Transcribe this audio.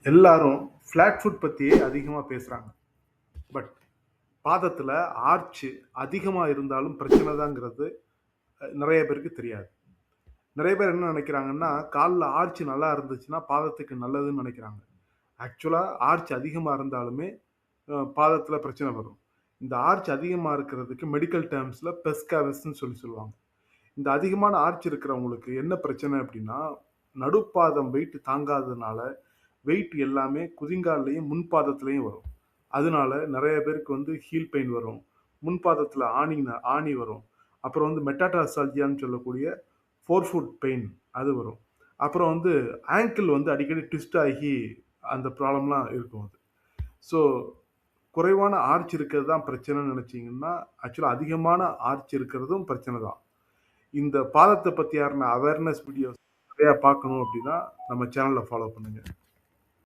எல்லாரும் flat food பத்தியே அதிகமா பேசுறாங்க. பட் பாதத்துல ஆர்ச் அதிகமா இருந்தாலும் பிரச்சனை தாங்கிறது நெறைய பேருக்கு தெரியாது. நெறைய பேர் என்ன நெனைக்கிறாங்கன்னா, கால்ல ஆர்ச் நல்லா இருந்துச்சுன்னா, பாதத்துக்கு நல்லதுன்னு நெனைக்கிறாங்க. ஆக்சுவலா ஆர்ச் அதிகமா இருந்தாலுமே பாதத்துல பிரச்சனை வரும். இந்த ஆர்ச் அதிகமா இருக்கிறதுக்கு மெடிக்கல் டெர்ம்ஸ்ல பெஸ்காவிஸ்ன்னு சொல்லுவாங்க. இந்த அதிகமான ஆர்ச் இருக்கிறவங்களுக்கு என்ன பிரச்சனை அப்டின்னா, நடுப்பாதம் வெயிட் தாங்காததுனால வெயிட் எல்லாமே குதிங்கால்லயும், முன்பாதத்திலயும் வரும். அதனால நெறைய பேருக்கு வந்து ஹீல் பெயின் வரும். முன்பாதத்துல ஆணி வரும். அப்புறம் வந்து மெட்டாடார்சால்ஜியான்னு சொல்லக்கூடிய ஃபோர்ஃபுட் பெயின் அது வரும். அப்புறம் வந்து ஆங்கிள் வந்து அடிக்கடி ட்விஸ்ட் ஆகி அந்த ப்ராப்ளம்லாம் இருக்கும் அது. ஸோ குறைவான ஆர்ச் இருக்கிறது தான் பிரச்சனைன்னு நெனச்சீங்கன்னா, ஆக்சுவலா அதிகமான ஆர்ச் இருக்கிறதும் பிரச்சனை தான். இந்த பாதத்த பத்தியான அவேர்னஸ் வீடியோஸ் நெறையா பார்க்கணும் அப்டின்னா, நம்ம சேனல ஃபாலோ பண்ணுங்க.